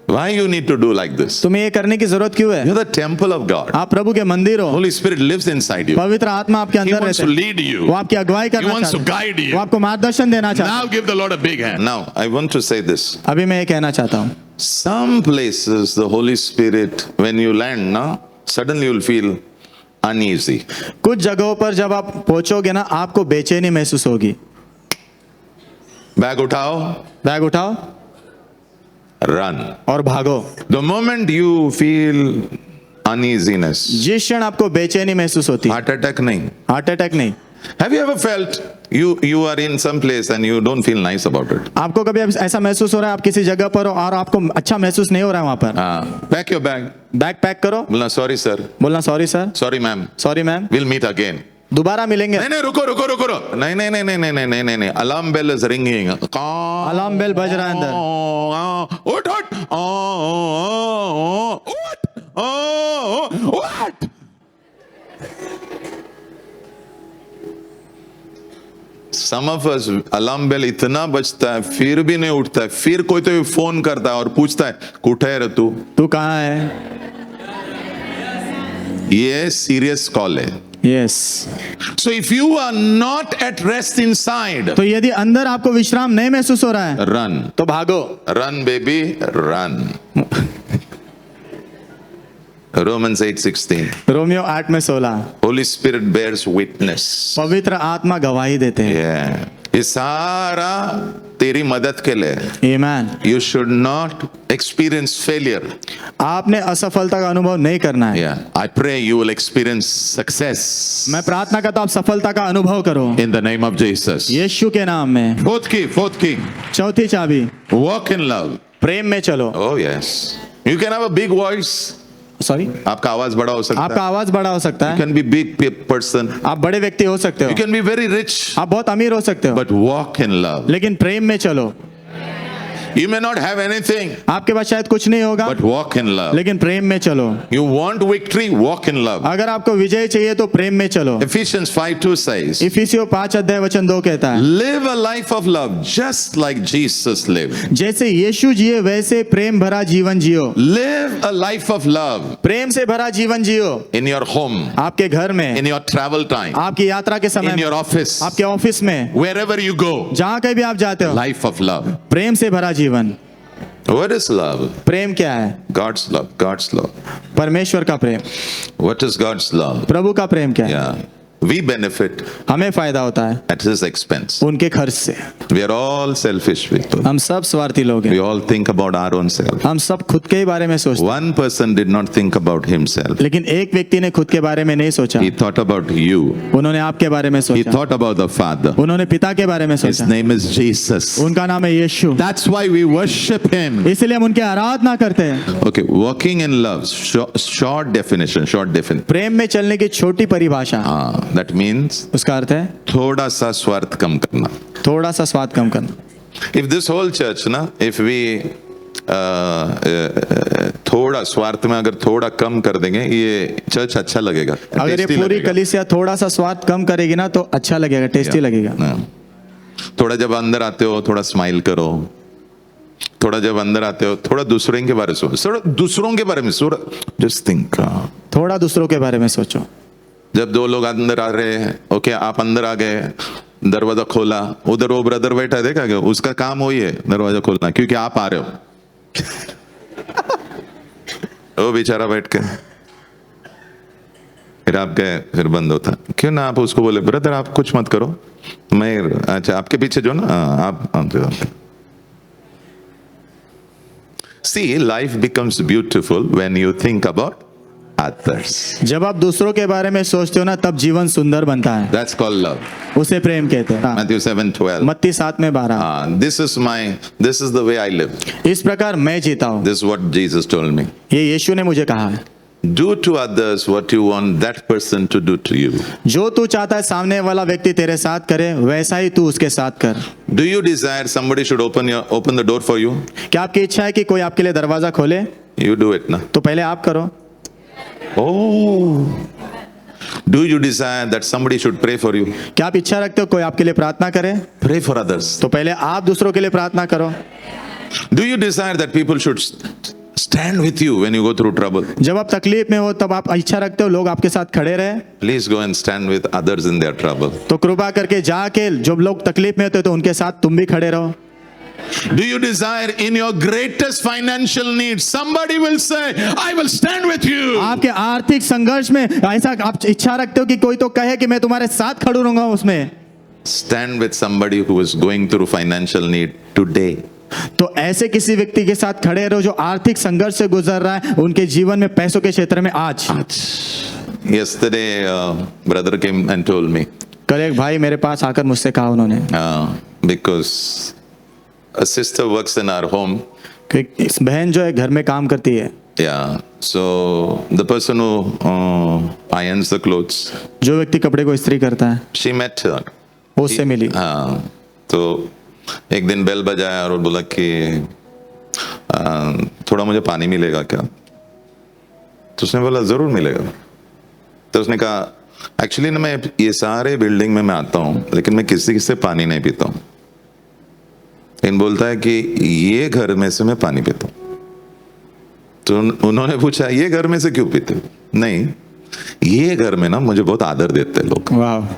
Why you need to do like this? तुम्हें ये करने की जरूरत क्यों है? You're the temple of God. आप प्रभु के मंदिर हो। Holy Spirit lives inside you. पवित्र आत्मा आपके He अंदर wants रहते to हैं। lead you. वो आपकी अगुवाई He करना wants to चाहते guide हैं। you. वो आपको मार्गदर्शन देना चाहते Now हैं। give the Lord a big hand. Now I want to say this. अभी मैं ये कहना चाहता हूँ, Some places the Holy Spirit, when you land, na, suddenly you'll feel uneasy. कुछ जगहों पर जब आप पहुंचोगे ना, आपको बेचैनी महसूस होगी। Bag उठाओ, बैग उठाओ run. और भागो। The moment you feel uneasiness, जिस क्षण आपको बेचैनी महसूस होती है, heart attack नहीं. हार्ट अटैक नहीं, Have you ever felt you are in some place and you don't feel nice about it? आपको कभी ऐसा महसूस हो रहा है आप किसी जगह पर हो और आपको अच्छा महसूस नहीं हो रहा है वहां पर? Pack your bag. Bag pack करो, बोलना sorry sir, बोलना sorry sir, sorry ma'am, sorry ma'am, we'll meet again. दोबारा मिलेंगे। नहीं रुको नहीं, alarm bell is ringing. Alarm bell बज रहा है अंदर। उठ उठ। Some of us alarm bell इतना बजता है फिर भी नहीं उठता है, फिर कोई तो फोन करता है और पूछता है कुठे है रे तू? तू कहाँ है? ये सीरियस कॉल है। Yes. So if you are not at rest inside, तो यदि अंदर आपको विश्राम नहीं महसूस हो रहा है, run, तो भागो। run baby, run. Romans 8:16. Romeo 8 में 16। Holy Spirit bears witness. पवित्र आत्मा गवाही देते हैं। Yeah. ये सारा तेरी मदद के लिए। आमीन। You should not experience failure. आपने असफलता का अनुभव नहीं करना है। Yeah. I pray you will experience success. मैं प्रार्थना करता हूँ आप सफलता का अनुभव करो In the name of Jesus. यीशु के नाम में। Fourth key. चौथी चाबी, Walk in love. प्रेम में चलो। Oh yes. You can have a big voice. Sorry, आपका आवाज बड़ा हो सकता आपका है. आवाज बड़ा हो सकता You है, can be big person. आप बड़े व्यक्ति हो सकते हो, You can be very rich. आप बहुत अमीर हो सकते हो, But walk in love. लेकिन प्रेम में चलो। You may not have anything. आपके पास शायद कुछ नहीं होगा, But walk in love. लेकिन प्रेम में चलो। You want victory? Walk in love. अगर आपको विजय चाहिए तो प्रेम में चलो। Ephesians 5:2 says, इफिसियों 5:2 कहता है, live a life of love just like Jesus lived. जैसे यीशु जिए वैसे प्रेम भरा जीवन जियो। Live a life of love प्रेम से भरा जीवन जियो। in your home, आपके घर में, in your travel time, आपकी यात्रा के समय in में, your office, आपके ऑफिस में, wherever you go. जहाँ कहीं भी आप जाते हो, Life of love. प्रेम से भरा जीवन। What is love? प्रेम क्या है? God's love. God's love. परमेश्वर का प्रेम। What is God's love? प्रभु का प्रेम क्या है? Yeah. We benefit हमें फायदा होता है at His expense. उनके खर्च से। We are all selfish people. हम सब स्वार्थी लोग We हैं, all think about our own self. हम सब खुद के ही बारे में सोचते हैं, One person did not think about himself. लेकिन एक व्यक्ति ने खुद के बारे में नहीं सोचा। He thought about you. उन्होंने आपके बारे में He सोचा, thought about the Father. उन्होंने पिता के बारे में His सोचा। name is Jesus. उनका नाम है यीशु, That's why we worship Him. इसलिए हम उनकी आराधना करते हैं। Okay, walking in love. Short definition. प्रेम में चलने की छोटी परिभाषा, That means उसका अर्थ है थोड़ा सा स्वार्थ कम करना. थोड़ा सा स्वाद कम करना। If this whole church, na, if we थोड़ा स्वार्थ में अगर थोड़ा कम कर देंगे, ये चर्च अच्छा लगेगा. अगर ये Tasty पूरी लगेगा. कलीसिया थोड़ा सा स्वाद कम करेगी ना तो अच्छा लगेगा, टेस्टी लगेगा। हाँ. थोड़ा जब अंदर आते हो थोड़ा स्माइल करो. थोड़ा जब अंदर आते हो थोड़ा दूसरों के बारे में सोचो. थोड़ा दूसरों के बारे में सोचो. Just think. थोड़ा दूसरों के बारे में सोचो. जब दो लोग अंदर आ रहे हैं, ओके, आप अंदर आ गए, दरवाजा खोला, उधर वो ब्रदर बैठा है, देखा क्या? उसका काम वही है, दरवाजा खोलना, क्योंकि आप आ रहे हो। वो बेचारा बैठ के, फिर आप गए, फिर बंद होता। क्यों ना आप उसको बोले, ब्रदर आप कुछ मत करो, मैं, अच्छा आपके पीछे जो ना, आप See, life becomes beautiful when you think about others. जब आप दूसरों के बारे में सोचते हो ना, तब जीवन सुंदर बनता है। That's called love. उसे प्रेम कहते हैं। Matthew 7:12. मत्ती 7:12। This is the way I live. इस प्रकार मैं जीता हूँ। This is what Jesus told me. ये यीशु ने मुझे कहा है। Do to others what you want that person to do to you. जो तू चाहता है सामने वाला व्यक्ति तेरे साथ करे, वैसा ही तू उसके साथ कर। Do you desire somebody should open the door for you? क्या आपकी इच्छा है कि कोई आपके लिए दरवाजा खोले? You do it, na? तो पहले आप करो। Oh. Do you desire that somebody should pray for you? क्या आप इच्छा रखते हो कोई आपके लिए प्रार्थना करे? Pray for others. तो पहले आप दूसरों के लिए प्रार्थना करो। Do you desire that people should stand with you when you go through trouble? जब आप तकलीफ में हो तब आप इच्छा रखते हो लोग आपके साथ खड़े रहे? Please go and stand with others in their trouble. तो कृपा करके जाके जब लोग तकलीफ में होते तो उनके साथ तुम भी खड़े रहो। Do you desire in your greatest financial need somebody will say, I will stand with you? आपके आर्थिक संघर्ष में ऐसा आप इच्छा रखते हो कि कोई तो कहे कि मैं तुम्हारे साथ खड़ा रहूंगा उसमें? Stand with somebody who is going through financial need today. तो ऐसे किसी व्यक्ति के साथ खड़े रहो जो आर्थिक संघर्ष से गुजर रहा है उनके जीवन में पैसों के क्षेत्र में आज। Yesterday, brother came and told me. कल एक भाई मेरे पास आकर मुझसे कहा उन्होंने, Because a sister works in our home. कि इस बहन जो है घर में काम करती है। Yeah. So the person who irons the clothes, जो व्यक्ति कपड़े को इस्त्री करता है she met her. वो उससे मिली। हाँ, तो एक दिन बेल बजाया और बोला कि थोड़ा मुझे पानी मिलेगा क्या? तो उसने बोला जरूर मिलेगा। तो उसने कहा एक्चुअली ना मैं ये सारे बिल्डिंग में मैं आता हूँ लेकिन मैं किसी से पानी नहीं पीता हूँ। इन बोलता है कि ये घर में से मैं पानी पीता हूँ। तो उन्होंने पूछा ये घर में से क्यों पीते हो? नहीं, ये घर में ना मुझे बहुत आदर देते हैं लोग। वाह वाह।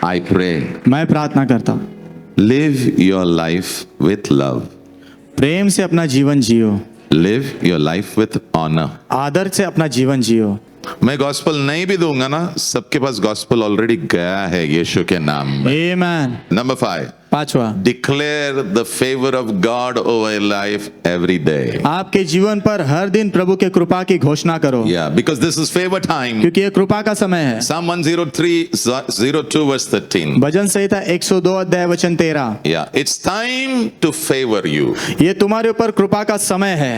I pray, मैं प्रार्थना करता हूँ, live your life with love. प्रेम से अपना जीवन जियो, Live your life with honor. आदर से अपना जीवन जियो। मैं गॉस्पल नहीं भी दूंगा ना, सबके पास गॉस्पल ऑलरेडी गया है यीशु के नाम में। आमेन। नंबर 5, पांचवा, declare the favor of God over your life every day. आपके जीवन पर हर दिन प्रभु के कृपा की घोषणा करो। Yeah, because this is favor time. क्योंकि ये कृपा का समय है। Psalm 103:02 verse 13. भजन संहिता 102 अध्याय वचन 13। Yeah, it's time to favor you. ये तुम्हारे ऊपर कृपा का समय है।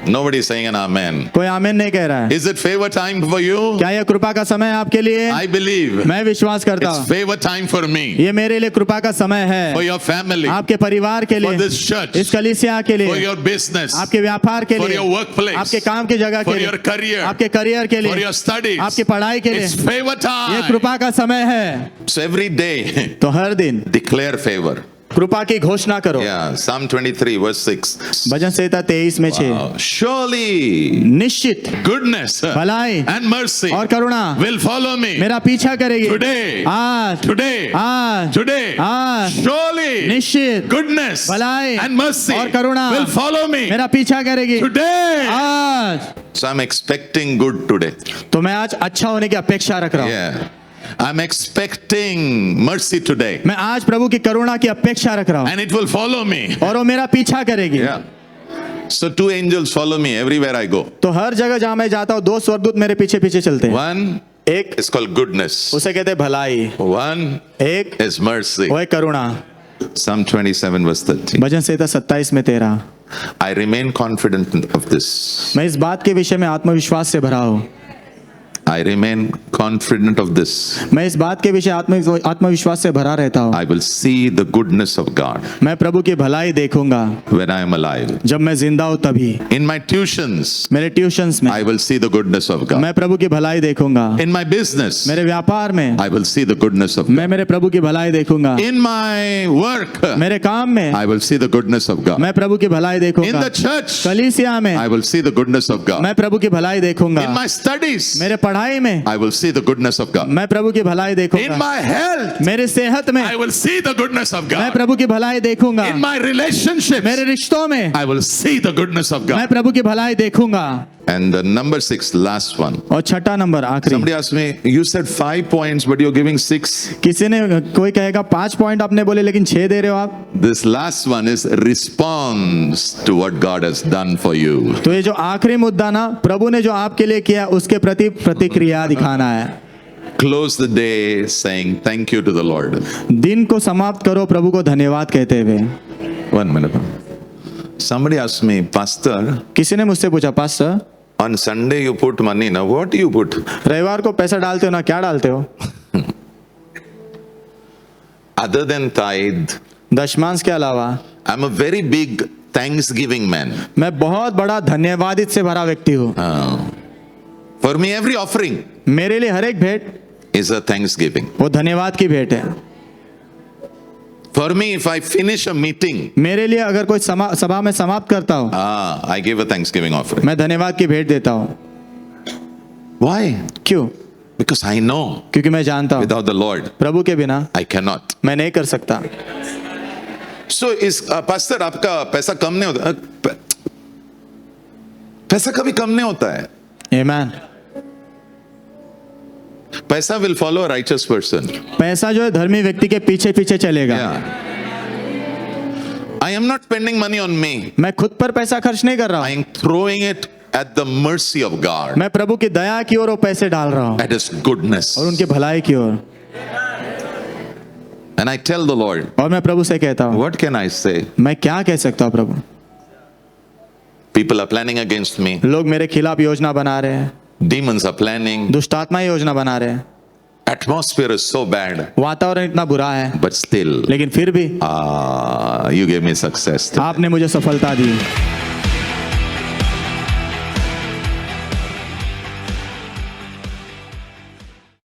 Nobody is saying an amen. कोई आमीन नहीं कह रहा है। Is it favor time for you? क्या ये कृपा का समय है आपके लिए? I believe मैं विश्वास करता it's हूँ favor time for me, ये मेरे लिए कृपा का समय है। for your family, आपके परिवार के for लिए, this church, इस कलीसिया के for लिए, your business, आपके व्यापार के for लिए, your workplace, आपके काम की जगह के for लिए, your career, आपके करियर के for लिए, your studies. आपकी पढ़ाई के लिए, It's favor ये time. कृपा का समय है। So every day तो हर दिन declare favor. कृपा की घोषणा करो। Yeah, Psalm 23 verse 6. भजन संहिता 23 में 6। Surely निश्चित goodness भलाई and mercy और करुणा will follow me मेरा पीछा करेगी। today, आज today, आज today. आज Surely निश्चित goodness भलाई and mercy और करुणा will follow me मेरा पीछा करेगी today. आज। So I'm expecting good today. तो मैं आज अच्छा होने की अपेक्षा रख रहा हूँ। Yeah. I'm expecting mercy today. मैं आज प्रभु की करुणा की अपेक्षा रख रहा हूँ And it will follow me. और वो मेरा पीछा करेगी। Yeah. So 2 angels follow me everywhere I go. तो हर जगह जहाँ मैं जाता हूँ 2 स्वर्गदूत मेरे पीछे पीछे चलते हैं। One एक is called goodness. उसे कहते हैं भलाई, One एक is mercy. वो है करुणा। Psalm 27 verse 13. भजन संहिता 27 में 13। I remain confident of this. मैं इस बात के विषय में आत्मविश्वास से भरा हूँ। I remain confident of this. मैं इस बात के विषय आत्मविश्वास से भरा रहता हूँ। I will see the goodness of God मैं प्रभु की भलाई देखूंगा when I am alive. जब मैं जिंदा हूँ तभी। In my tuitions, मेरे ट्यूशंस में I will see the goodness of God. मैं प्रभु की भलाई देखूंगा। In my business, मेरे व्यापार में I will see the goodness of God. मैं मेरे प्रभु की भलाई देखूंगा। In my work, मेरे काम में I will see the goodness of God. मैं प्रभु की भलाई In देखूंगा। the church, कलीसिया में I will see the goodness of God. मैं प्रभु की भलाई देखूंगा। In my studies, मेरे पढ़ाई में I will see the goodness of God. मैं प्रभु की भलाई In देखूंगा। my health, मेरे सेहत में I will see the goodness of मैं God. प्रभु की भलाई देखूंगा। In my relationships, मेरे रिश्तों में I will see the goodness of मैं God. प्रभु की भलाई देखूंगा। And the number 6, last one. और छठा नंबर आखिरी। Somebody asked me, you said 5 points, but you're giving 6. किसी ने कोई कहेगा 5 पॉइंट आपने बोले लेकिन 6 दे रहे हो आप। This last one is response to what God has done for you. तो ये जो आखिरी मुद्दा ना प्रभु ने जो आपके लिए किया उसके प्रति प्रतिक्रिया दिखाना है। Close the day saying thank you to the Lord. दिन को समाप्त करो प्रभु को धन्यवाद कहते हुए। 1 minute. Somebody asked me, Pastor, किसी ने मुझसे पूछा pastor on Sunday you put money, now what do you put? रविवार को पैसा डालते हो ना, क्या डालते हो? Other than tithe, दशमांश के अलावा I'm a very big thanksgiving man. मैं बहुत बड़ा धन्यवादित से भरा व्यक्ति हूँ। For me, every offering मेरे लिए हर एक भेंट is a thanksgiving. वो धन्यवाद की भेंट है। For me, if I finish a meeting, मेरे लिए अगर कोई सभा में समाप्त करता हूँ I give a thanksgiving offering. मैं धन्यवाद की भेंट देता हूँ। Why? क्यों? Because I know क्योंकि मैं जानता हूँ without the Lord, प्रभु के बिना I cannot. मैं नहीं कर सकता। So इस pastor आपका पैसा कम नहीं होता, पैसा कभी कम नहीं होता है। आमीन। पैसा will follow a righteous person. पैसा जो है धर्मी व्यक्ति के पीछे पीछे चलेगा। Yeah. I am not spending money on me. मैं खुद पर पैसा खर्च नहीं कर रहा I हूँ। am throwing it at the mercy of God, मैं प्रभु की दया की ओर वो पैसे डाल रहा हूँ at His goodness. और उनके भलाई की ओर। And I tell the Lord, और मैं प्रभु से कहता हूँ what can I say? मैं क्या कह सकता हूँ प्रभु? People are planning against me. लोग मेरे खिलाफ योजना बना रहे हैं, Demons are planning. दुष्टात्मा योजना बना रहे हैं, Atmosphere is so bad. वातावरण इतना बुरा है, But still, लेकिन फिर भी you gave me success. आपने मुझे सफलता दी।